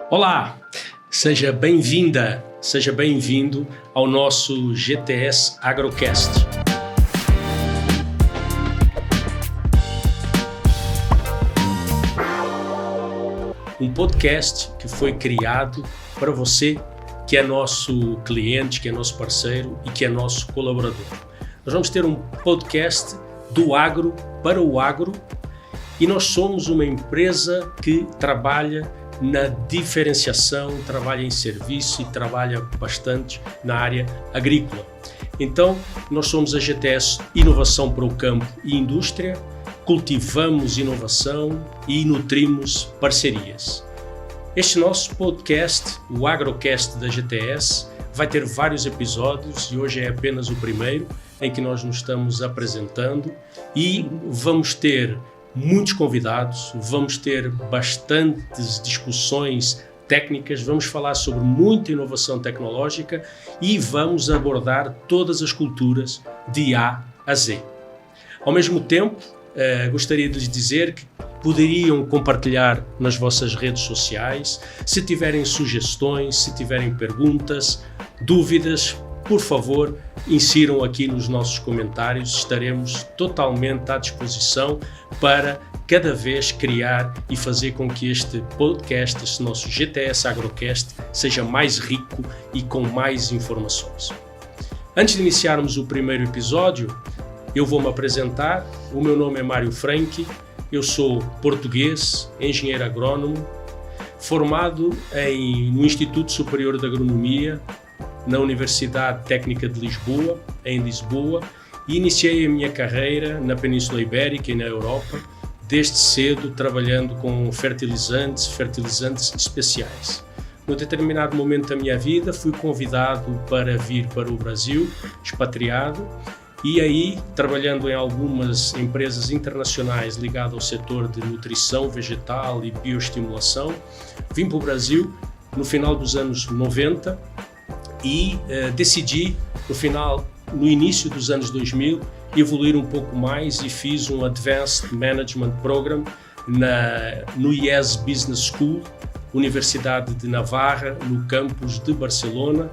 Olá, seja bem-vinda, seja bem-vindo ao nosso GTS Agrocast. Um podcast que foi criado para você que é nosso cliente, que é nosso parceiro e que é nosso colaborador. Nós vamos ter um podcast do agro para o agro e nós somos uma empresa que trabalha na diferenciação, trabalha em serviço e trabalha bastante na área agrícola. Então, nós somos a GTS Inovação para o Campo e Indústria, cultivamos inovação e nutrimos parcerias. Este nosso podcast, o Agrocast da GTS, vai ter vários episódios e hoje é apenas o primeiro em que nós nos estamos apresentando e vamos ter muitos convidados, vamos ter bastantes discussões técnicas, vamos falar sobre muita inovação tecnológica e vamos abordar todas as culturas de A a Z. Ao mesmo tempo, gostaria de lhes dizer que poderiam compartilhar nas vossas redes sociais, se tiverem sugestões, se tiverem perguntas, dúvidas, por favor, insiram aqui nos nossos comentários, estaremos totalmente à disposição para cada vez criar e fazer com que este podcast, este nosso GTS Agrocast, seja mais rico e com mais informações. Antes de iniciarmos o primeiro episódio, eu vou me apresentar. O meu nome é Mário Franchi, eu sou português, engenheiro agrónomo, formado no Instituto Superior de Agronomia, na Universidade Técnica de Lisboa, em Lisboa, e iniciei a minha carreira na Península Ibérica e na Europa, desde cedo trabalhando com fertilizantes especiais. Num determinado momento da minha vida fui convidado para vir para o Brasil, expatriado, e aí, trabalhando em algumas empresas internacionais ligadas ao setor de nutrição vegetal e bioestimulação, vim para o Brasil no final dos anos 90 e decidi, no início dos anos 2000, evoluir um pouco mais e fiz um Advanced Management Program no IES Business School, Universidade de Navarra, no campus de Barcelona,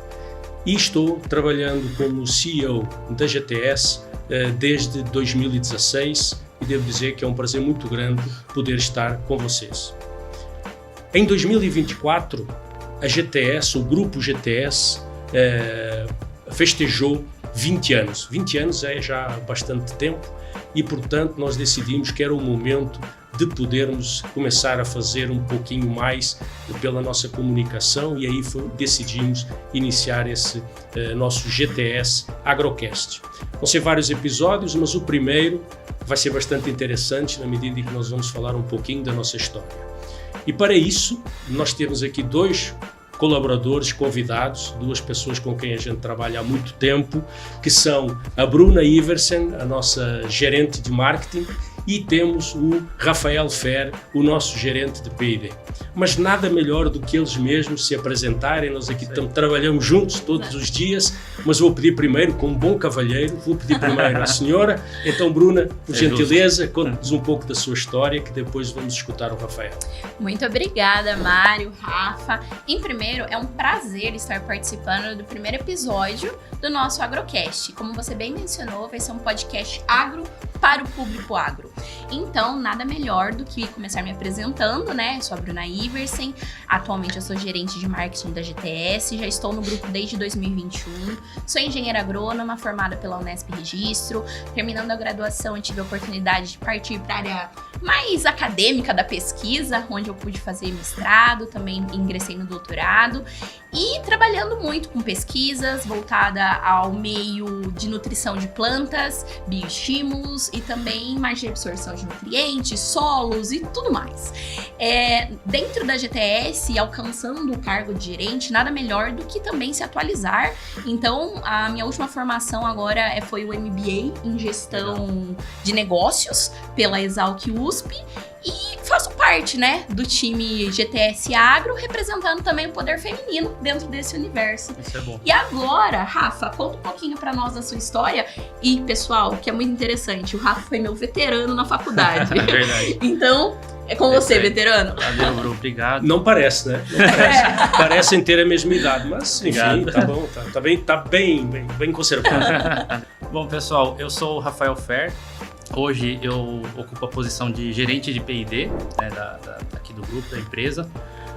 e estou trabalhando como CEO da GTS desde 2016 e devo dizer que é um prazer muito grande poder estar com vocês. Em 2024, a GTS, o grupo GTS, festejou 20 anos. 20 anos é já bastante tempo e, portanto, nós decidimos que era o momento de podermos começar a fazer um pouquinho mais pela nossa comunicação e aí decidimos iniciar esse nosso GTS Agrocast. Vão ser vários episódios, mas o primeiro vai ser bastante interessante na medida em que nós vamos falar um pouquinho da nossa história. E para isso, nós temos aqui dois colaboradores convidados, duas pessoas com quem a gente trabalha há muito tempo, que são a Bruna Iversen, a nossa gerente de marketing, e temos o Rafael Fer, o nosso gerente de P&D. Mas nada melhor do que eles mesmos se apresentarem. Nós aqui trabalhamos juntos todos os dias, mas vou pedir primeiro, como bom cavalheiro, à senhora. Então, Bruna, por gentileza, conte-nos um pouco da sua história, que depois vamos escutar o Rafael. Muito obrigada, Mário, Rafa. Em primeiro, é um prazer estar participando do primeiro episódio do nosso Agrocast. Como você bem mencionou, vai ser um podcast agro para o público agro. Então, nada melhor do que começar me apresentando, né? Eu sou a Bruna Iversen, atualmente eu sou gerente de marketing da GTS, já estou no grupo desde 2021, sou engenheira agrônoma formada pela Unesp Registro. Terminando a graduação, eu tive a oportunidade de partir para a área mais acadêmica da pesquisa, onde eu pude fazer mestrado, também ingressei no doutorado e trabalhando muito com pesquisas voltada ao meio de nutrição de plantas, bioestímulos e também mais de absorção de nutrientes, solos e tudo mais. Dentro da GTS, alcançando o cargo de gerente, nada melhor do que também se atualizar. Então, a minha última formação agora foi o MBA em Gestão de Negócios pela Exalc USP e faço parte, né, do time GTS Agro, representando também o poder feminino dentro desse universo. Isso é bom. E agora, Rafa, conta um pouquinho pra nós da sua história. E, pessoal, que é muito interessante, o Rafa foi meu veterano na faculdade. É verdade. Então, É com você, veterano. Valeu, Bru, obrigado. Não parece, né? Não parece. Parecem ter a mesma idade, mas enfim, tá bom, tá bem conservado. Bom, pessoal, eu sou o Rafael Fer. Hoje eu ocupo a posição de gerente de P&D, né, aqui do grupo, da empresa.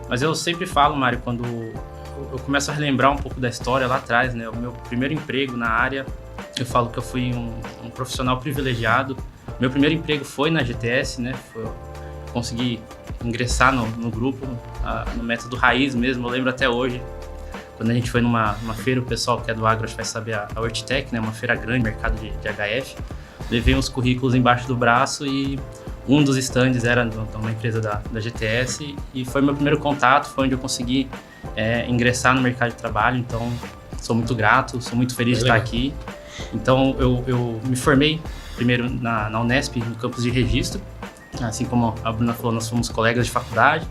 Mas eu sempre falo, Mário, quando eu começo a relembrar um pouco da história lá atrás, né? O meu primeiro emprego na área, eu falo que eu fui um profissional privilegiado. Meu primeiro emprego foi na GTS, né? Consegui ingressar no grupo, no método raiz mesmo. Eu lembro até hoje, quando a gente foi numa feira, o pessoal que é do agro acho que vai saber, a Hortitec, né? Uma feira grande, mercado de HF. Levei uns currículos embaixo do braço e um dos stands era de uma empresa da GTS e foi meu primeiro contato, foi onde eu consegui ingressar no mercado de trabalho. Então, sou muito grato, sou muito feliz de estar aqui. Então, eu me formei primeiro na Unesp, no campus de registro. Assim como a Bruna falou, nós fomos colegas de faculdade.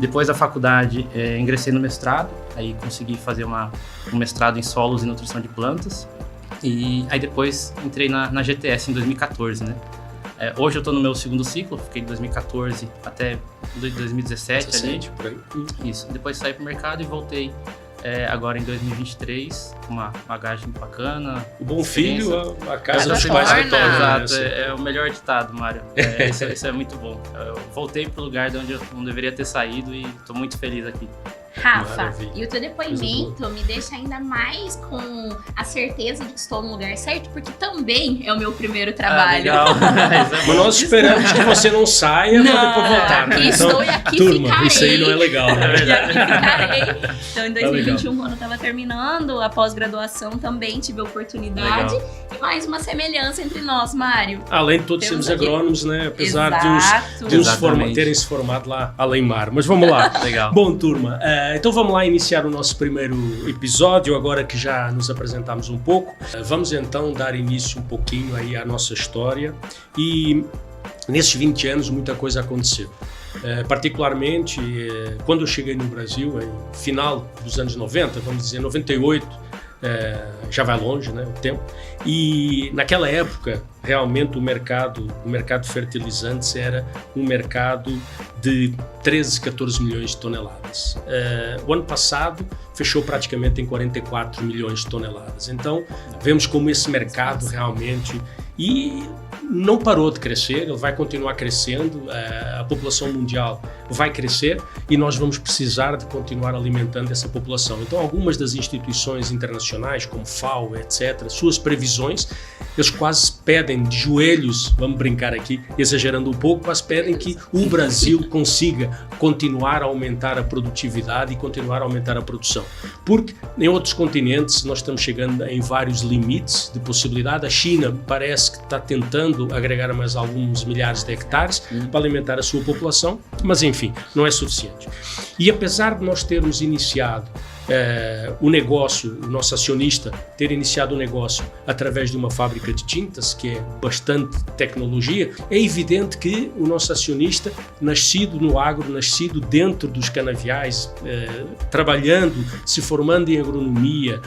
Depois da faculdade, ingressei no mestrado, aí consegui fazer um mestrado em solos e nutrição de plantas. E aí depois entrei na GTS em 2014, né? Hoje eu estou no meu segundo ciclo, fiquei de 2014 até 2017 ali. Por aí. Isso, depois saí para o mercado e voltei agora em 2023, uma bagagem bacana. O bom filho, a casa dos dos pais pais retorna. Exato, é o melhor ditado, Mário. Isso é muito bom. Eu voltei para o lugar de onde eu não deveria ter saído e estou muito feliz aqui. Rafa, Maravilha. e o teu depoimento me deixa ainda mais com a certeza de que estou no lugar certo, porque também é o meu primeiro trabalho. Legal. Mas nós esperamos que você não saia para depois voltar. Né? Aqui estou e aqui turma, ficarei. isso aí não é legal, né? E aqui ficarei. Então, em 2021, legal. quando eu estava terminando a pós-graduação, também tive a oportunidade. Legal. E mais uma semelhança entre nós, Mário. Além de todos Temos sermos aqui. agrônomos, né? Apesar Exato. de uns Exatamente. terem se formado lá além mar. Mas vamos lá. Legal. Bom, turma, então vamos lá iniciar o nosso primeiro episódio, agora que já nos apresentámos um pouco. Vamos então dar início um pouquinho aí à nossa história e nesses 20 anos muita coisa aconteceu. Particularmente quando eu cheguei no Brasil, em final dos anos 90, vamos dizer 98, já vai longe, né, o tempo, e naquela época realmente o mercado de fertilizantes era um mercado de 13, 14 milhões de toneladas. O ano passado fechou praticamente em 44 milhões de toneladas. Então vemos como esse mercado realmente não parou de crescer, ele vai continuar crescendo, a população mundial vai crescer e nós vamos precisar de continuar alimentando essa população. Então algumas das instituições internacionais, como FAO, etc., suas previsões, eles quase pedem de joelhos, vamos brincar aqui, exagerando um pouco, mas pedem que o Brasil consiga continuar a aumentar a produtividade e continuar a aumentar a produção. Porque em outros continentes nós estamos chegando em vários limites de possibilidade. A China parece que está tentando agregar mais alguns milhares de hectares para alimentar a sua população, mas enfim, não é suficiente. E apesar de nós termos iniciado o negócio, o nosso acionista ter iniciado o negócio através de uma fábrica de tintas, que é bastante tecnologia, é evidente que o nosso acionista, nascido no agro, nascido dentro dos canaviais, trabalhando, se formando em agronomia,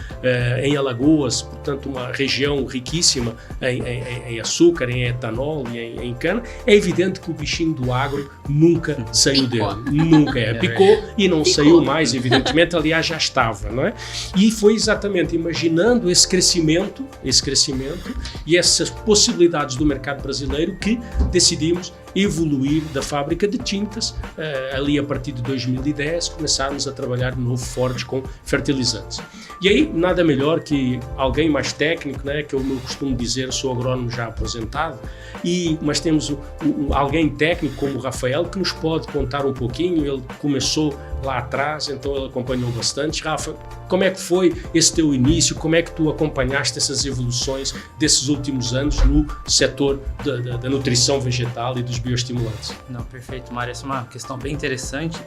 em Alagoas, portanto uma região riquíssima em açúcar, em etanol e em cana, é evidente que o bichinho do agro nunca saiu dele. Nunca picou e não saiu mais, evidentemente, aliás já estava, não é? E foi exatamente imaginando esse crescimento e essas possibilidades do mercado brasileiro que decidimos evoluir da fábrica de tintas. Ali a partir de 2010 começarmos a trabalhar de novo forte com fertilizantes. E aí nada melhor que alguém mais técnico, né, que eu costumo dizer, sou agrónomo já aposentado, mas temos alguém técnico como o Rafael que nos pode contar um pouquinho. Ele começou lá atrás, então ele acompanhou bastante. Rafa, como é que foi esse teu início? Como é que tu acompanhaste essas evoluções desses últimos anos no setor da nutrição vegetal e dos bioestimulantes? Não, perfeito, Mário. Essa é uma questão bem interessante.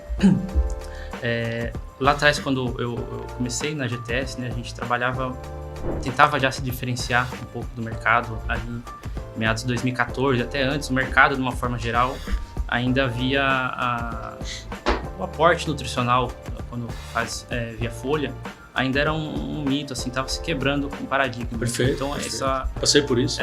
Lá atrás, quando eu comecei na GTS, né, a gente tentava já se diferenciar um pouco do mercado ali em meados de 2014, até antes. O mercado, de uma forma geral, ainda havia o aporte nutricional, quando faz via folha, ainda era um mito, assim, estava se quebrando com o paradigma. Perfeito. Então, passei por isso.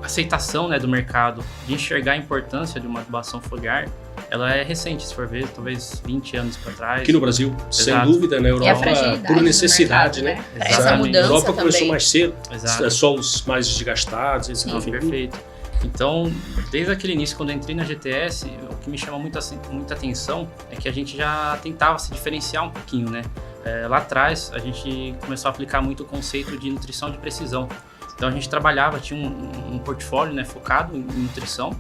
aceitação, né, do mercado de enxergar a importância de uma adubação foliar, ela é recente, se for ver, talvez 20 anos para trás. Aqui no Brasil, sem dúvida, na Europa, por necessidade, né? Essa mudança a Europa também começou mais cedo, Exato. solos mais desgastados, enfim. Perfeito. Então, desde aquele início, quando eu entrei na GTS, o que me chama muita atenção é que a gente já tentava se diferenciar um pouquinho, né? Lá atrás, a gente começou a aplicar muito o conceito de nutrição de precisão. Então, a gente trabalhava, tinha um portfólio, né, focado em nutrição,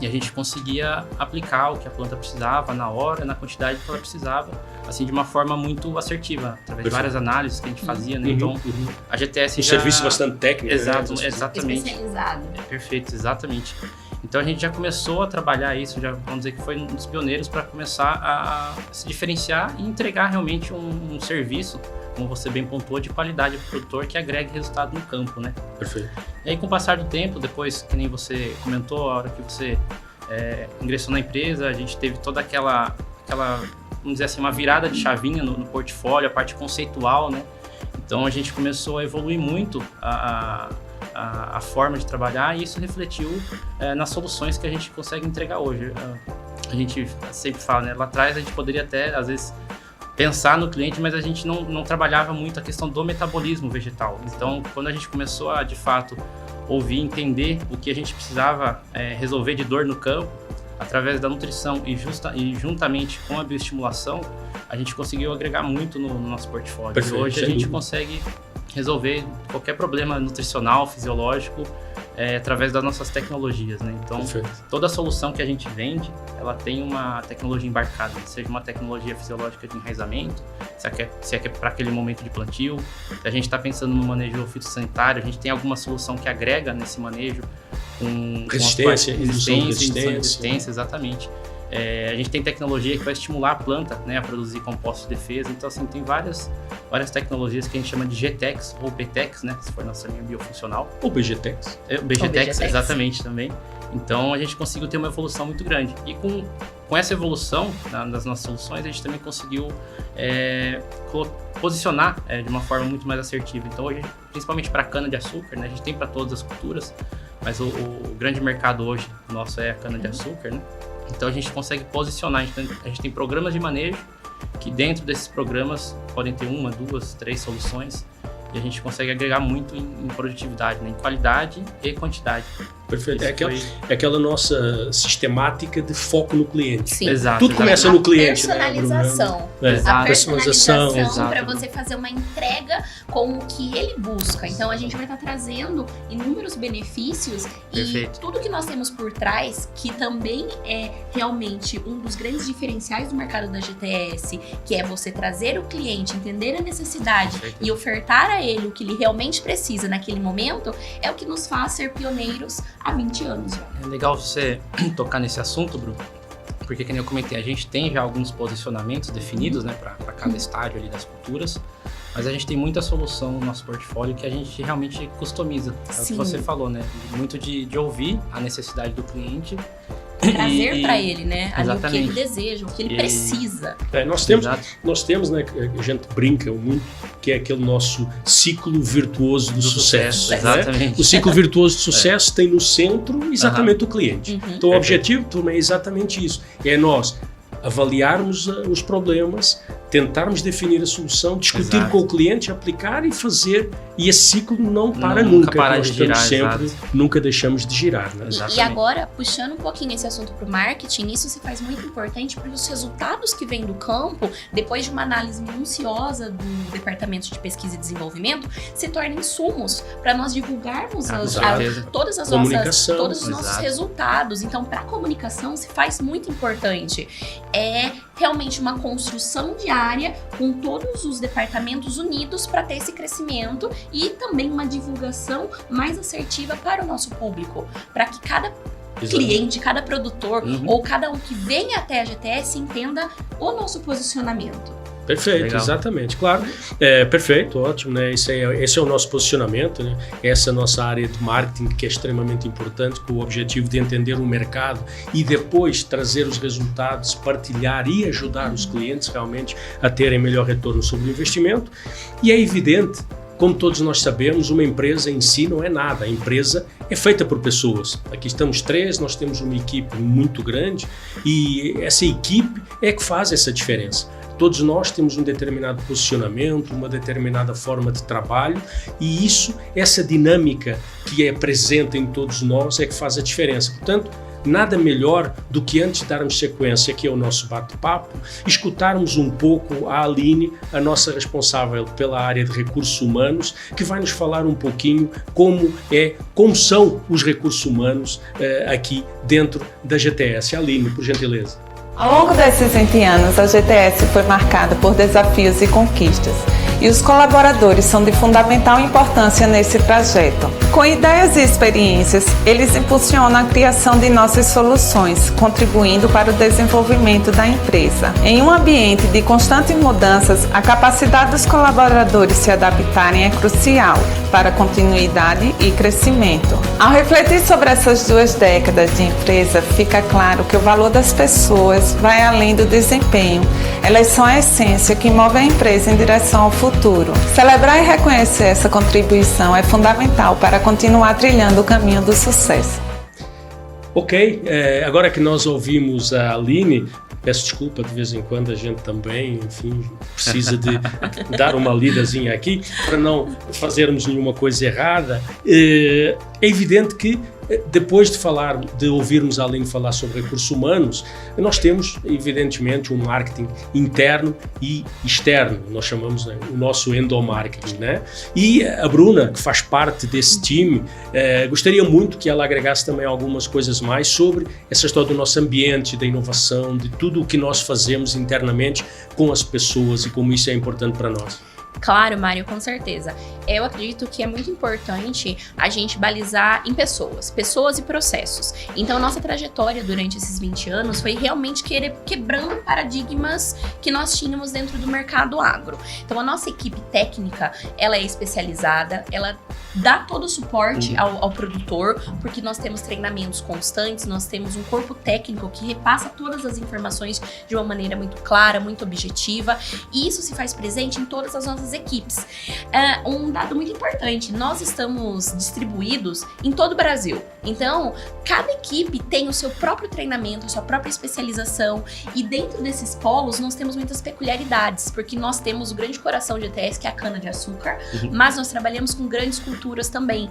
e a gente conseguia aplicar o que a planta precisava na hora, na quantidade que ela precisava, assim, de uma forma muito assertiva, através de várias análises que a gente fazia, né? Então, a GTS já... serviço bastante técnico. Exato, né? Exatamente. Especializado. Perfeito, exatamente. Então, a gente já começou a trabalhar isso, já vamos dizer que foi um dos pioneiros para começar a se diferenciar e entregar realmente um serviço, como você bem pontuou, de qualidade para o produtor que agregue resultado no campo, né? Perfeito. E aí, com o passar do tempo, depois, que nem você comentou, a hora que você ingressou na empresa, a gente teve toda aquela, vamos dizer assim, uma virada de chavinha no portfólio, a parte conceitual, né? Então, a gente começou a evoluir muito a forma de trabalhar, e isso refletiu nas soluções que a gente consegue entregar hoje. A gente sempre fala, né? Lá atrás a gente poderia até, às vezes, pensar no cliente, mas a gente não trabalhava muito a questão do metabolismo vegetal. Então, quando a gente começou a, de fato, ouvir, entender o que a gente precisava resolver de dor no campo, através da nutrição e juntamente com a bioestimulação, a gente conseguiu agregar muito no nosso portfólio. Perfeito, e hoje a gente consegue resolver qualquer problema nutricional, fisiológico, através das nossas tecnologias, né? Então, toda a solução que a gente vende, ela tem uma tecnologia embarcada, seja uma tecnologia fisiológica de enraizamento, se é para aquele momento de plantio, se a gente está pensando no manejo fitossanitário, a gente tem alguma solução que agrega nesse manejo, com resistência, exatamente. A gente tem tecnologia que vai estimular a planta, né, a produzir compostos de defesa. Então, assim, tem várias tecnologias que a gente chama de GTEx ou BTEX, né, se for nossa linha biofuncional. Ou BGTEX. BGTEX, exatamente, também. Então, a gente conseguiu ter uma evolução muito grande. E com essa evolução das nossas soluções, a gente também conseguiu posicionar de uma forma muito mais assertiva. Então, hoje, principalmente para a cana-de-açúcar, né, a gente tem para todas as culturas, mas o grande mercado hoje nosso é a cana-de-açúcar, né? Então, a gente consegue posicionar, a gente tem programas de manejo, que dentro desses programas podem ter 1, 2, 3 soluções, e a gente consegue agregar muito em produtividade, né? Em qualidade e quantidade. Perfeito. É aquela nossa sistemática de foco no cliente. Sim. Exato. Tudo começa no cliente. Personalização. Né, A personalização Exato. para você fazer uma entrega com o que ele busca. Então, a gente vai estar trazendo inúmeros benefícios. Perfeito. E tudo que nós temos por trás, que também é realmente um dos grandes diferenciais do mercado da GTS, que é você trazer o cliente, entender a necessidade e ofertar a ele o que ele realmente precisa naquele momento, é o que nos faz ser pioneiros há 20 anos já. É legal você tocar nesse assunto, Bruno, porque, como eu comentei, a gente tem já alguns posicionamentos definidos, né, para cada estágio ali das culturas, mas a gente tem muita solução no nosso portfólio que a gente realmente customiza. É o que você falou, né? Muito de ouvir a necessidade do cliente. Trazer para ele, né? Ali o que ele Exatamente. deseja, o que ele precisa. Nós temos, né, a gente brinca muito, que é aquele nosso ciclo virtuoso do sucesso. Exatamente. Né? O ciclo virtuoso de sucesso tem no centro exatamente o cliente. Então, o objetivo também é exatamente isso. É nós avaliarmos os problemas, tentarmos definir a solução, discutir com o cliente, aplicar e fazer, e esse ciclo não para nunca. Nós de girar, sempre, nunca deixamos de girar. Né? E agora, puxando um pouquinho esse assunto para o marketing, isso se faz muito importante porque os resultados que vêm do campo, depois de uma análise minuciosa do Departamento de Pesquisa e Desenvolvimento, se tornam insumos para nós divulgarmos todos os nossos resultados. Então, para a comunicação se faz muito importante. É realmente uma construção diária com todos os departamentos unidos para ter esse crescimento e também uma divulgação mais assertiva para o nosso público, para que cada cliente, cada produtor ou cada um que venha até a GTS entenda o nosso posicionamento. Perfeito, legal. Exatamente, claro. Perfeito, ótimo, né? Esse é o nosso posicionamento, né? Essa é a nossa área de marketing, que é extremamente importante, com o objetivo de entender o mercado e depois trazer os resultados, partilhar e ajudar os clientes realmente a terem melhor retorno sobre o investimento. E é evidente como todos nós sabemos, uma empresa em si não é nada. A empresa é feita por pessoas. Aqui estamos 3, nós temos uma equipe muito grande e essa equipe é que faz essa diferença. Todos nós temos um determinado posicionamento, uma determinada forma de trabalho e essa dinâmica que é presente em todos nós é que faz a diferença. Portanto, nada melhor do que antes de darmos sequência aqui ao nosso bate-papo, escutarmos um pouco a Aline, a nossa responsável pela área de recursos humanos, que vai nos falar um pouquinho como são os recursos humanos aqui dentro da GTS. Aline, por gentileza. Ao longo desses 20 anos, a GTS foi marcada por desafios e conquistas, e os colaboradores são de fundamental importância nesse trajeto. Com ideias e experiências, eles impulsionam a criação de nossas soluções, contribuindo para o desenvolvimento da empresa. Em um ambiente de constantes mudanças, a capacidade dos colaboradores se adaptarem é crucial para a continuidade e crescimento. Ao refletir sobre essas 2 décadas de empresa, fica claro que o valor das pessoas vai além do desempenho. Elas são a essência que move a empresa em direção ao futuro. Celebrar e reconhecer essa contribuição é fundamental para continuar trilhando o caminho do sucesso. Ok, agora que nós ouvimos a Aline, peço desculpa, de vez em quando a gente também, enfim, precisa de dar uma lidazinha aqui para não fazermos nenhuma coisa errada. É evidente que depois de ouvirmos a Aline falar sobre recursos humanos, nós temos, evidentemente, um marketing interno e externo, nós chamamos o nosso endomarketing, né? E a Bruna, que faz parte desse time, gostaria muito que ela agregasse também algumas coisas mais sobre essa história do nosso ambiente, da inovação, de tudo o que nós fazemos internamente com as pessoas e como isso é importante para nós. Claro, Mário, com certeza. Eu acredito que é muito importante a gente balizar em pessoas e processos. Então, nossa trajetória durante esses 20 anos foi realmente quebrando paradigmas que nós tínhamos dentro do mercado agro. Então, a nossa equipe técnica, ela é especializada, ela dá todo o suporte ao produtor, porque nós temos treinamentos constantes, nós temos um corpo técnico que repassa todas as informações de uma maneira muito clara, muito objetiva, e isso se faz presente em todas as nossas equipes. Um dado muito importante, nós estamos distribuídos em todo o Brasil. Então, cada equipe tem o seu próprio treinamento, a sua própria especialização, e dentro desses polos nós temos muitas peculiaridades, porque nós temos o grande coração de GTS, que é a cana-de-açúcar, mas nós trabalhamos com grandes culturas também,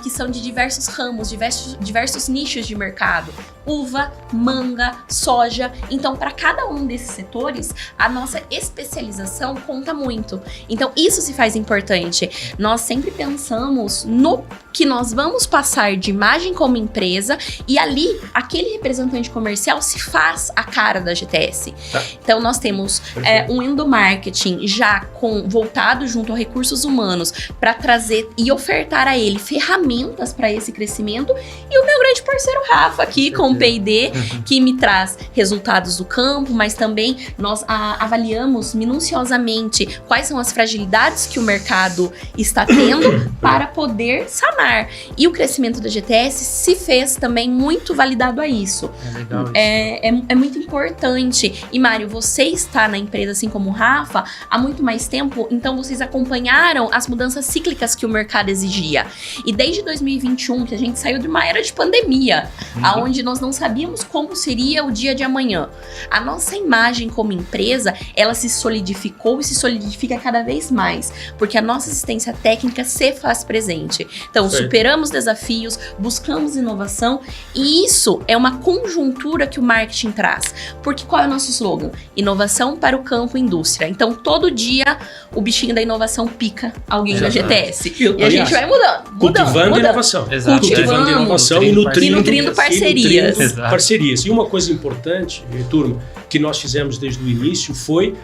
que são de diversos ramos, diversos nichos de mercado. Uva, manga, soja. Então, para cada um desses setores, a nossa especialização conta muito. Então, isso se faz importante. Nós sempre pensamos no que nós vamos passar de imagem como empresa e ali, aquele representante comercial se faz a cara da GTS. Tá. Então, nós temos um endomarketing já voltado junto a recursos humanos para trazer e ofertar a ele ferramentas para esse crescimento, e o meu grande parceiro Rafa aqui com o P&D, que me traz resultados do campo, mas também nós avaliamos minuciosamente quais são as fragilidades que o mercado está tendo para poder sanar. E o crescimento da GTS se fez também muito validado a isso. É legal isso. É muito importante. E Mário, você está na empresa, assim como o Rafa, há muito mais tempo, então vocês acompanharam as mudanças cíclicas que o mercado exigia. E desde 2021, que a gente saiu de uma era de pandemia, onde nós não sabíamos como seria o dia de amanhã. A nossa imagem como empresa, ela se solidificou e se solidifica cada vez mais, porque a nossa assistência técnica se faz presente. Então, superamos desafios, buscamos inovação, e isso é uma conjuntura que o marketing traz. Porque qual é o nosso slogan? Inovação para o campo e indústria. Então, todo dia, o bichinho da inovação pica alguém da GTS. E a gente vai mudando. Cultivando inovação. Exato. Cultivando inovação e nutrindo parcerias. Parcerias. E uma coisa importante, turma, que nós fizemos desde o início foi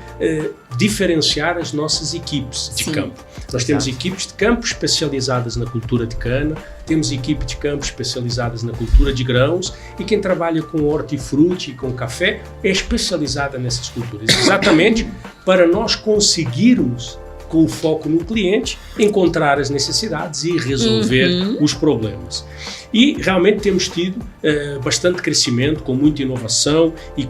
diferenciar as nossas equipes de campo. Nós temos equipes de campo especializadas na cultura de cana, temos equipes de campo especializadas na cultura de grãos, e quem trabalha com hortifruti e com café é especializada nessas culturas. Exatamente para nós conseguirmos com o foco no cliente, encontrar as necessidades e resolver os problemas. E realmente temos tido bastante crescimento, com muita inovação e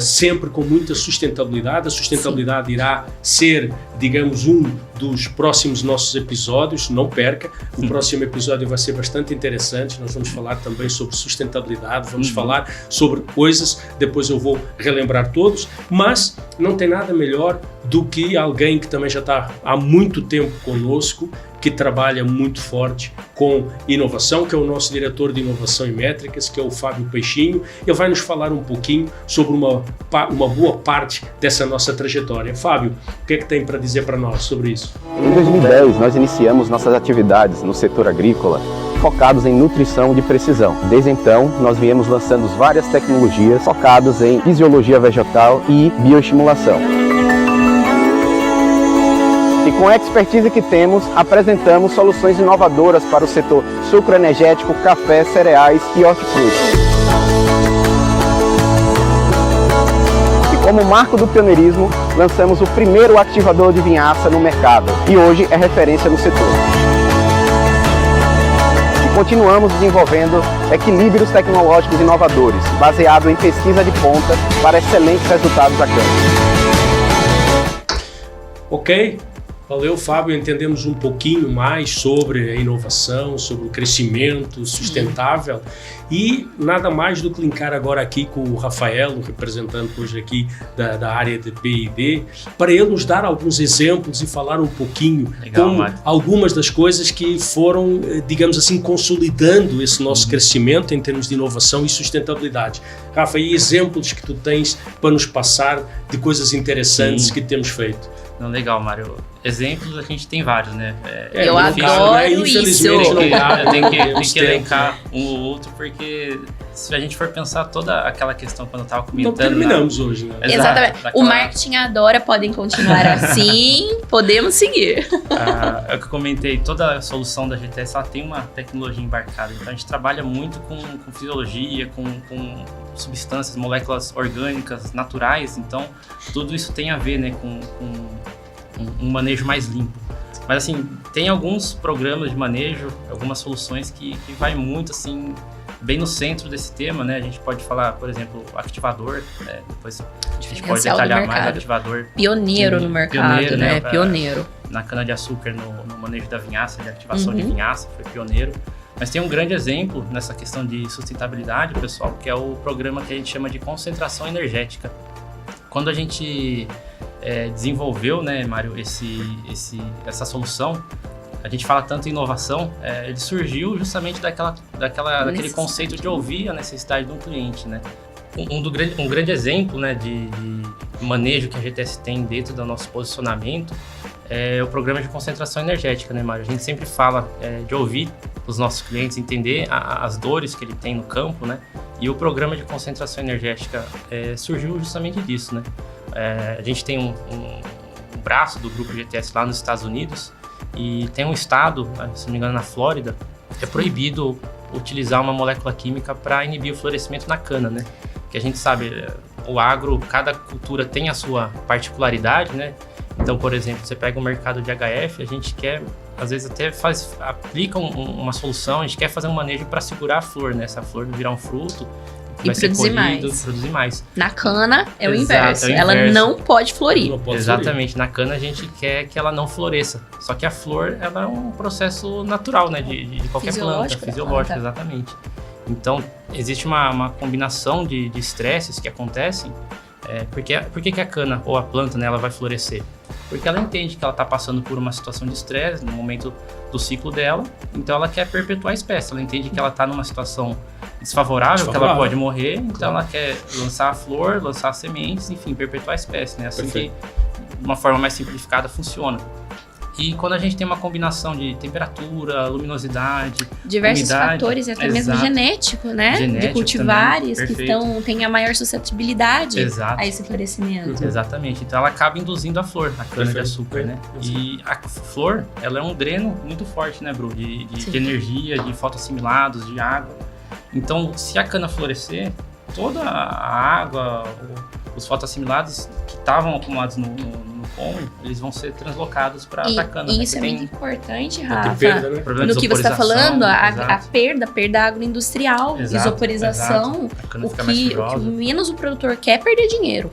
sempre com muita sustentabilidade. A sustentabilidade irá ser, digamos, um dos próximos nossos episódios, não perca. O próximo episódio vai ser bastante interessante. Nós vamos falar também sobre sustentabilidade, vamos falar sobre coisas, depois eu vou relembrar todos, mas não tem nada melhor do que alguém que também já está há muito tempo conosco, que trabalha muito forte com inovação, que é o nosso diretor de inovação e métricas, que é o Fábio Peixinho. Ele vai nos falar um pouquinho sobre uma boa parte dessa nossa trajetória. Fábio, o que é que tem para dizer para nós sobre isso? Em 2010, nós iniciamos nossas atividades no setor agrícola focados em nutrição de precisão. Desde então, nós viemos lançando várias tecnologias focadas em fisiologia vegetal e bioestimulação. E com a expertise que temos, apresentamos soluções inovadoras para o setor sucroenergético, café, cereais e hortifruti. E como marco do pioneirismo, lançamos o primeiro ativador de vinhaça no mercado e hoje é referência no setor. E continuamos desenvolvendo equilíbrios tecnológicos inovadores, baseado em pesquisa de ponta para excelentes resultados a campo. Ok? Valeu, Fábio. Entendemos um pouquinho mais sobre a inovação, sobre o crescimento sustentável e nada mais do que linkar agora aqui com o Rafael, o representante hoje aqui da área de P&D, para ele nos dar alguns exemplos e falar um pouquinho como algumas das coisas que foram, digamos assim, consolidando esse nosso crescimento em termos de inovação e sustentabilidade. Rafa, e exemplos que tu tens para nos passar de coisas interessantes que temos feito? Não, legal, Mário. Exemplos a gente tem vários, né? Eu adoro isso. Tem que elencar um ou outro, porque se a gente for pensar toda aquela questão quando eu estava comentando... Não terminamos hoje, né? Exatamente. O marketing adora, podem continuar assim, podemos seguir. É o que eu comentei, toda a solução da GTS ela tem uma tecnologia embarcada. Então a gente trabalha muito com fisiologia, com substâncias, moléculas orgânicas, naturais. Então tudo isso tem a ver, né, com um manejo mais limpo. Mas assim, tem alguns programas de manejo, algumas soluções que vai muito assim, bem no centro desse tema, né? A gente pode falar, por exemplo, o ativador, né? Depois a gente pode detalhar mais o ativador. Pioneiro no mercado, né? Pioneiro. Na cana-de-açúcar, no manejo da vinhaça, de ativação de vinhaça, foi pioneiro. Mas tem um grande exemplo nessa questão de sustentabilidade, pessoal, que é o programa que a gente chama de concentração energética. Quando a gente desenvolveu, né, Mário, essa solução, a gente fala tanto em inovação, ele surgiu justamente daquele conceito de ouvir a necessidade de um cliente, né? Um grande exemplo, né, de manejo que a GTS tem dentro do nosso posicionamento é o programa de concentração energética, né, Mário? A gente sempre fala de ouvir os nossos clientes, entender as dores que ele tem no campo, né? E o programa de concentração energética surgiu justamente disso, né? A gente tem um braço do grupo GTS lá nos Estados Unidos e tem um estado, se não me engano, na Flórida, que é proibido utilizar uma molécula química para inibir o florescimento na cana, né? Que a gente sabe, o agro, cada cultura tem a sua particularidade, né? Então, por exemplo, você pega o mercado de HF, a gente quer, às vezes até aplica uma solução, a gente quer fazer um manejo para segurar a flor, né? Essa flor virar um fruto, e vai produzir mais. Na cana é o inverso, ela não pode florir. Exatamente, na cana a gente quer que ela não floresça. Só que a flor, ela é um processo natural, né, de qualquer planta, fisiológico, exatamente. Então, existe uma combinação de estresses que acontecem. Por que a cana ou a planta, né, ela vai florescer? Porque ela entende que ela está passando por uma situação de estresse no momento do ciclo dela, então ela quer perpetuar a espécie. Ela entende que ela está numa situação desfavorável, que ela pode morrer, então ela quer lançar a flor, lançar as sementes, enfim, perpetuar a espécie, né? Assim que, de uma forma mais simplificada, funciona. E quando a gente tem uma combinação de temperatura, luminosidade, diversos umidade, fatores, até mesmo genético, né? De cultivares também, que têm a maior suscetibilidade a esse florescimento. Exatamente. Então ela acaba induzindo a flor, a cana-de-açúcar, né? E a flor, ela é um dreno muito forte, né, Bru? De energia, de fotoassimilados, de água. Então, se a cana florescer, toda a água, os fotoassimilados que estavam acumulados no pom, eles vão ser translocados para a cana. E isso é muito importante, Tem Rafa. perda, né? No que você está falando, a exato. perda agroindustrial, Exato, isoporização, exato. A cana o fica mais que fibrosa. menos o produtor quer é perder dinheiro.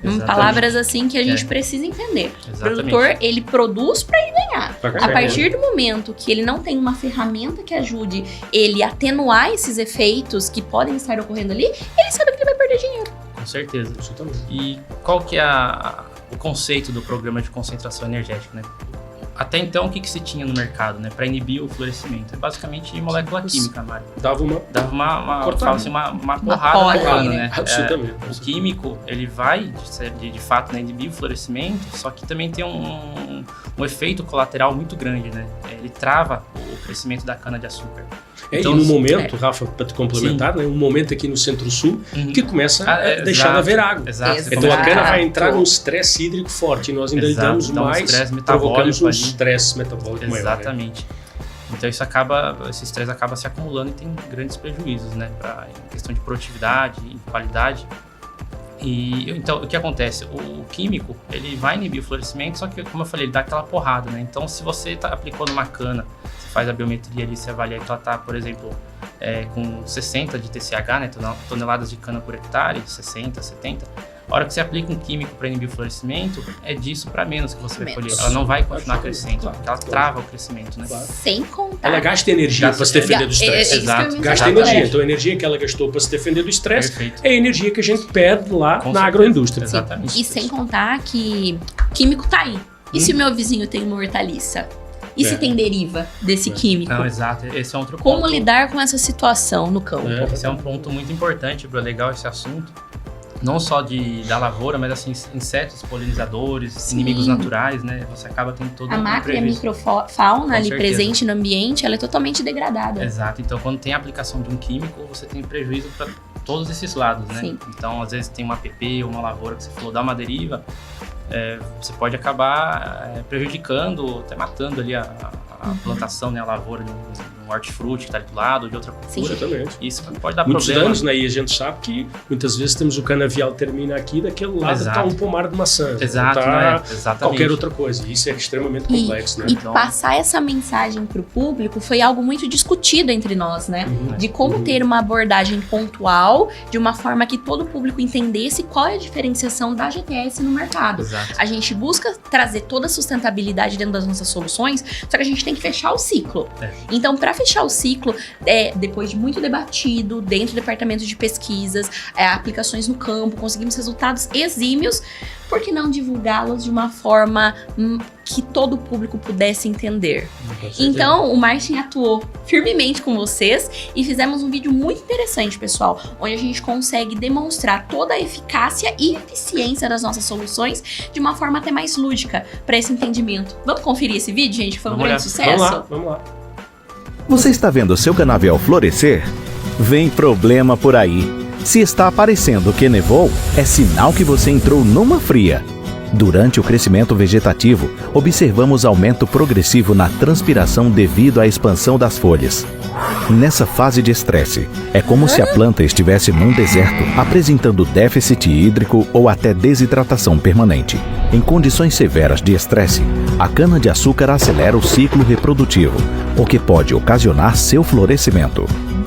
Exatamente. Palavras assim que a gente precisa entender. O Exatamente. produtor, ele produz para ele ganhar. Pra A ganhar. partir do momento que ele não tem uma ferramenta que ajude ele a atenuar esses efeitos que podem estar ocorrendo ali, ele sabe que ele vai perder dinheiro. Com certeza. Absolutamente. E qual que é o conceito do programa de concentração energética, né? Até então, o que se tinha no mercado, né? Para inibir o florescimento? É basicamente molécula química, Mário. Dava uma... Dava uma Cortada. porrada na cana, né? né? Absolutamente. O químico, ele vai, de fato, né, inibir o florescimento, só que também tem um efeito colateral muito grande, né? Ele trava o crescimento da cana-de-açúcar. Então, e no momento, Rafa, para te complementar, né, um momento aqui no Centro-Sul que começa a deixar de haver água. Exato. Então a cana vai entrar num estresse hídrico forte e nós ainda lhe damos mais, provocamos um estresse metabólico maior. Exatamente. Então esse estresse acaba se acumulando e tem grandes prejuízos, né, em questão de produtividade, em qualidade. E então o que acontece? O químico, ele vai inibir o florescimento, só que, como eu falei, ele dá aquela porrada, né? Então, se você aplicou numa cana, você faz a biometria ali, você avalia que ela está, por exemplo, com 60 de TCH, né, toneladas de cana por hectare, 60, 70. A hora que você aplica um químico para inibir o florescimento, é disso para menos que você vai colher. Ela não vai continuar crescendo, porque ela trava o crescimento, né? Sem contar. Ela gasta energia para se defender do estresse. Exato. Gasta energia. Então a energia que ela gastou para se defender do estresse é a energia que a gente perde lá na agroindústria. Exatamente. E sem contar que químico tá aí. E se o meu vizinho tem uma hortaliça? E se tem deriva desse químico? Não, exato. Esse é outro Como ponto. lidar com essa situação no campo? Esse é um ponto muito importante, Bruno. É legal esse assunto. Não só da lavoura, mas assim, insetos, polinizadores, inimigos naturais, né? Você acaba tendo todo A macro e a microfauna ali presente no ambiente, ela é totalmente degradada. Exato. Então, quando tem a aplicação de um químico, você tem prejuízo para todos esses lados, né? Sim. Então, às vezes tem uma APP ou uma lavoura que você falou, dá uma deriva, você pode acabar prejudicando, até matando ali a plantação, né? A lavoura de um hortifruti que está ali do lado, ou de outra cultura. Exatamente. Isso pode dar muitos problema. danos, né? E a gente sabe que muitas vezes temos o canavial termina aqui, daquele lado está um pomar de maçã. Exato, tá exatamente. Qualquer outra coisa. E isso é extremamente complexo, né? E passar essa mensagem para o público foi algo muito discutido entre nós, né? De como ter uma abordagem pontual, de uma forma que todo o público entendesse qual é a diferenciação da GTS no mercado. Exato. A gente busca trazer toda a sustentabilidade dentro das nossas soluções, só que a gente tem que fechar o ciclo. Então, para fechar o ciclo, depois de muito debatido, dentro do departamento de pesquisas, aplicações no campo, conseguimos resultados exímios, por que não divulgá-los de uma forma que todo o público pudesse entender? Então, o Martin atuou firmemente com vocês e fizemos um vídeo muito interessante, pessoal, onde a gente consegue demonstrar toda a eficácia e eficiência das nossas soluções de uma forma até mais lúdica para esse entendimento. Vamos conferir esse vídeo, gente? Foi um grande sucesso? Vamos lá. Você está vendo seu canavial florescer? Vem problema por aí. Se está aparecendo que nevou, é sinal que você entrou numa fria. Durante o crescimento vegetativo, observamos aumento progressivo na transpiração devido à expansão das folhas. Nessa fase de estresse, é como se a planta estivesse num deserto, apresentando déficit hídrico ou até desidratação permanente. Em condições severas de estresse, a cana-de-açúcar acelera o ciclo reprodutivo, o que pode ocasionar seu florescimento.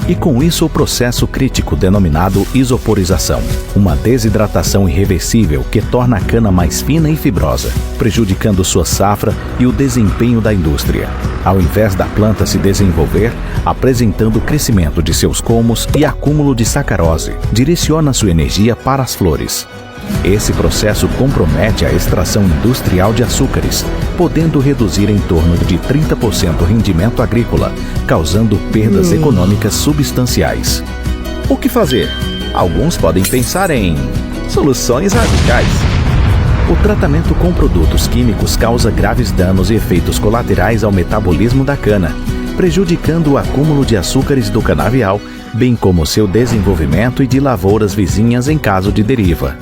E com isso o processo crítico denominado isoporização, uma desidratação irreversível que torna a cana mais fina e fibrosa, prejudicando sua safra e o desempenho da indústria. Ao invés da planta se desenvolver, apresentando o crescimento de seus colmos e acúmulo de sacarose, direciona sua energia para as flores. Esse processo compromete a extração industrial de açúcares, podendo reduzir em torno de 30% o rendimento agrícola, causando perdas econômicas substanciais. O que fazer? Alguns podem pensar em soluções radicais. O tratamento com produtos químicos causa graves danos e efeitos colaterais ao metabolismo da cana, prejudicando o acúmulo de açúcares do canavial, bem como seu desenvolvimento e de lavouras vizinhas em caso de deriva.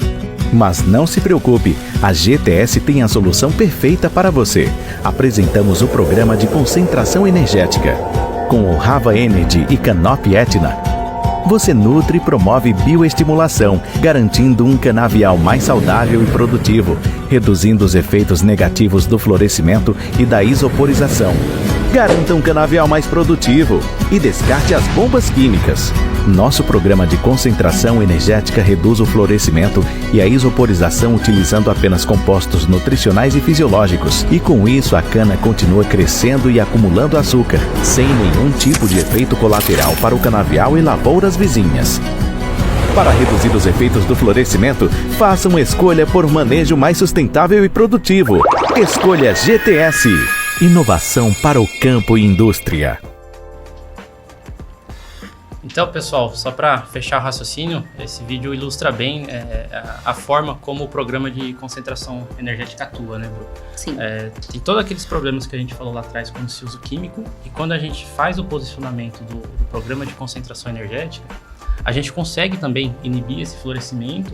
Mas não se preocupe, a GTS tem a solução perfeita para você. Apresentamos o programa de concentração energética. Com o Rava Energy e Canopy Etna, você nutre e promove bioestimulação, garantindo um canavial mais saudável e produtivo, reduzindo os efeitos negativos do florescimento e da isoporização. Garanta um canavial mais produtivo e descarte as bombas químicas. Nosso programa de concentração energética reduz o florescimento e a isoporização utilizando apenas compostos nutricionais e fisiológicos. E com isso a cana continua crescendo e acumulando açúcar, sem nenhum tipo de efeito colateral para o canavial e lavouras vizinhas. Para reduzir os efeitos do florescimento, faça uma escolha por manejo mais sustentável e produtivo. Escolha GTS. Inovação para o campo e indústria. Então, pessoal, só para fechar o raciocínio, esse vídeo ilustra bem a forma como o programa de concentração energética atua, né, Bru? Sim. Tem todos aqueles problemas que a gente falou lá atrás quando se usa o químico, e quando a gente faz o posicionamento do programa de concentração energética, a gente consegue também inibir esse florescimento,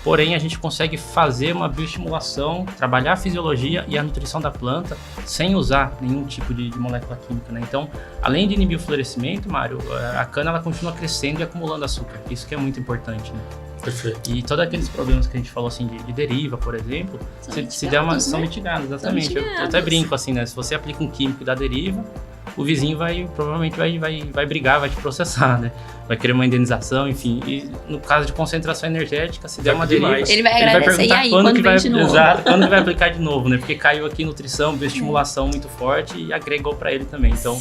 porém a gente consegue fazer uma bioestimulação, trabalhar a fisiologia e a nutrição da planta sem usar nenhum tipo de molécula química, né? Então, além de inibir o florescimento, Mário, a cana ela continua crescendo e acumulando açúcar. Isso que é muito importante, né? Perfeito. E todos aqueles problemas que a gente falou assim de deriva, por exemplo, são mitigados, exatamente. Eu até brinco assim, né? Se você aplica um químico e dá deriva, o vizinho provavelmente vai brigar, vai te processar, né? Vai querer uma indenização, enfim. E no caso de concentração energética, se der uma deriva, ele vai agradecer, e aí, quando vem de novo? Exato, quando vai aplicar de novo, né? Porque caiu aqui nutrição, bioestimulação muito forte e agregou para ele também. Então,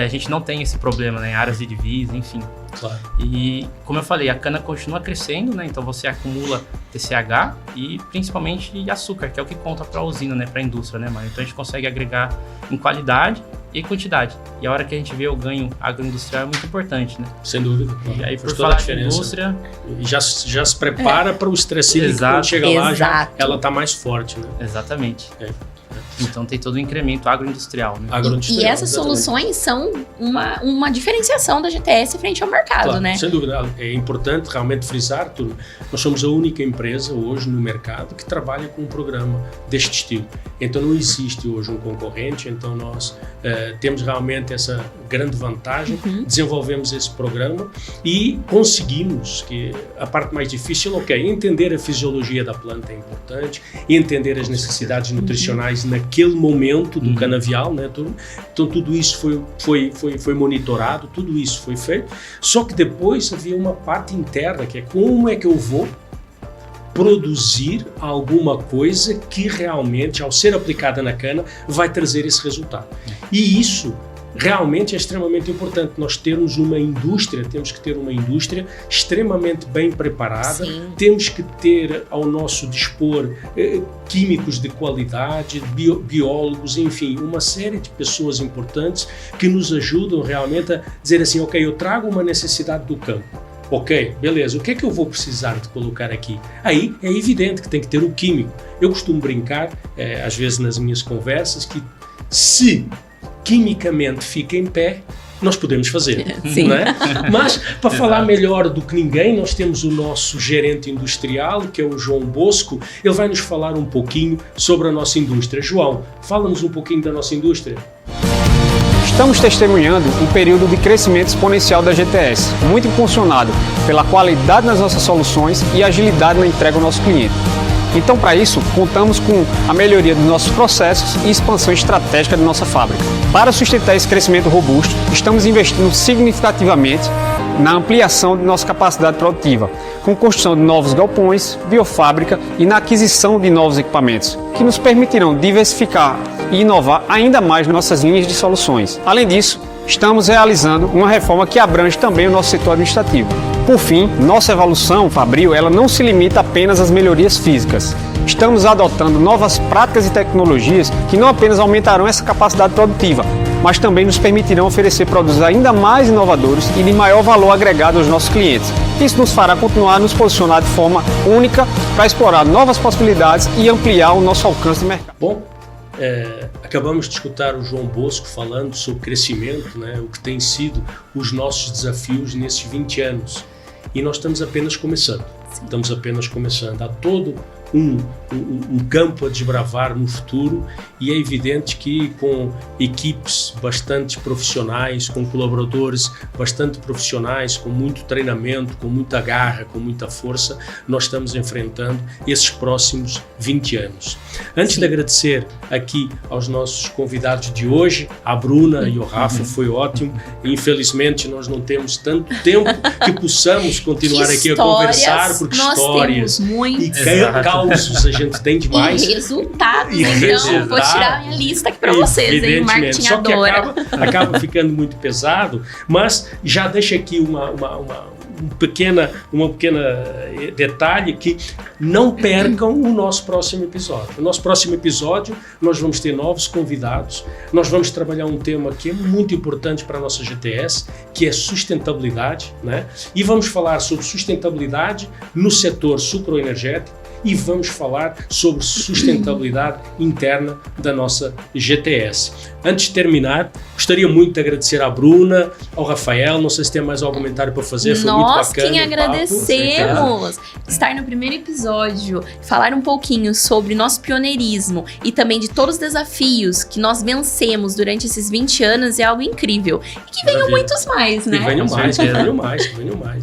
a gente não tem esse problema, né? Em áreas de divisa, enfim. Claro. E, como eu falei, a cana continua crescendo, né? Então você acumula TCH e principalmente açúcar, que é o que conta para a usina, né? Para a indústria, né, Mário? Então a gente consegue agregar em qualidade e quantidade. E a hora que a gente vê o ganho agroindustrial é muito importante, né? Sem dúvida. E aí, por falar de indústria... Já se prepara para o estresse, que quando chega lá, ela está mais forte, né? Exatamente. Então tem todo o incremento agroindustrial, né? E essas soluções são uma diferenciação da GTS frente ao mercado, claro, né? Sem dúvida. É importante realmente frisar, turma, nós somos a única empresa hoje no mercado que trabalha com um programa deste estilo. Então não existe hoje um concorrente, então nós temos realmente essa grande vantagem, desenvolvemos esse programa e conseguimos, que a parte mais difícil, entender a fisiologia da planta é importante, entender as necessidades nutricionais naquele momento do canavial, né, turma? Então tudo isso foi monitorado, tudo isso foi feito, só que depois havia uma parte interna, que é como é que eu vou produzir alguma coisa que realmente, ao ser aplicada na cana, vai trazer esse resultado. E isso realmente é extremamente importante. Nós temos que ter uma indústria extremamente bem preparada, temos que ter ao nosso dispor químicos de qualidade, biólogos, enfim, uma série de pessoas importantes que nos ajudam realmente a dizer assim, ok, eu trago uma necessidade do campo. Ok, beleza, o que é que eu vou precisar de colocar aqui? Aí é evidente que tem que ter o químico. Eu costumo brincar, às vezes nas minhas conversas, que se quimicamente fica em pé, nós podemos fazer, não é? Mas, para falar melhor do que ninguém, nós temos o nosso gerente industrial, que é o João Bosco. Ele vai nos falar um pouquinho sobre a nossa indústria. João, fala-nos um pouquinho da nossa indústria. Estamos testemunhando um período de crescimento exponencial da GTS, muito impulsionado pela qualidade nas nossas soluções e agilidade na entrega ao nosso cliente. Então, para isso, contamos com a melhoria dos nossos processos e expansão estratégica da nossa fábrica. Para sustentar esse crescimento robusto, estamos investindo significativamente na ampliação de nossa capacidade produtiva, com construção de novos galpões, biofábrica e na aquisição de novos equipamentos, que nos permitirão diversificar e inovar ainda mais nossas linhas de soluções. Além disso, estamos realizando uma reforma que abrange também o nosso setor administrativo. Por fim, nossa evolução fabril ela não se limita apenas às melhorias físicas. Estamos adotando novas práticas e tecnologias que não apenas aumentarão essa capacidade produtiva, mas também nos permitirão oferecer produtos ainda mais inovadores e de maior valor agregado aos nossos clientes. Isso nos fará continuar a nos posicionar de forma única para explorar novas possibilidades e ampliar o nosso alcance de mercado. Bom, acabamos de escutar o João Bosco falando sobre crescimento, né, o que tem sido os nossos desafios nesses 20 anos. E nós estamos apenas começando. Estamos apenas começando. Há todo um campo a desbravar no futuro, e é evidente que com equipes bastante profissionais, com colaboradores bastante profissionais, com muito treinamento, com muita garra, com muita força, nós estamos enfrentando esses próximos 20 anos. Antes de agradecer aqui aos nossos convidados de hoje, a Bruna e o Rafa, foi ótimo. Infelizmente nós não temos tanto tempo que possamos continuar aqui a conversar, porque histórias e causos a gente tem demais. E resultados, então vou tirar a minha lista aqui para vocês, hein, marketingadora. Só que acaba ficando muito pesado, mas já deixa aqui um pequena detalhe, que não percam o nosso próximo episódio. No nosso próximo episódio nós vamos ter novos convidados, nós vamos trabalhar um tema que é muito importante para a nossa GTS, que é sustentabilidade, né? E vamos falar sobre sustentabilidade no setor sucroenergético, e vamos falar sobre sustentabilidade interna da nossa GTS. Antes de terminar, gostaria muito de agradecer à Bruna, ao Rafael, não sei se tem mais algum comentário para fazer, foi muito bacana. Nós quem agradecemos estar no primeiro episódio, falar um pouquinho sobre nosso pioneirismo e também de todos os desafios que nós vencemos durante esses 20 anos, é algo incrível. E que venham muitos mais, né? Que venham mais.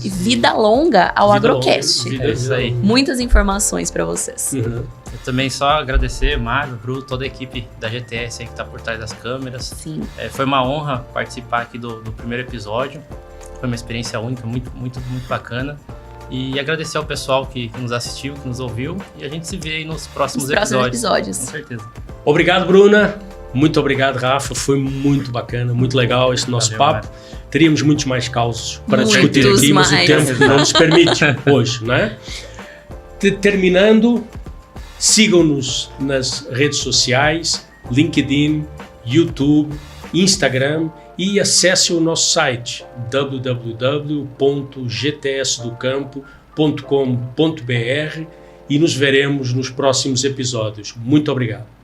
E vida longa ao Agrocast. É isso aí. Muitas informações para vocês. Eu também só agradecer, Mário, Bru, toda a equipe da GTS aí que está por trás das câmeras. Sim. Foi uma honra participar aqui do primeiro episódio. Foi uma experiência única, muito bacana. E agradecer ao pessoal que nos assistiu, que nos ouviu. E a gente se vê aí nos próximos episódios. Com certeza. Obrigado, Bruna. Muito obrigado, Rafa. Foi muito bacana, muito legal esse nosso papo. Mário. Teríamos muitos mais causos para discutir aqui, mas o tempo não nos permite hoje, né? Terminando, sigam-nos nas redes sociais, LinkedIn, YouTube, Instagram, e acesse o nosso site www.gtsdocampo.com.br, e nos veremos nos próximos episódios. Muito obrigado.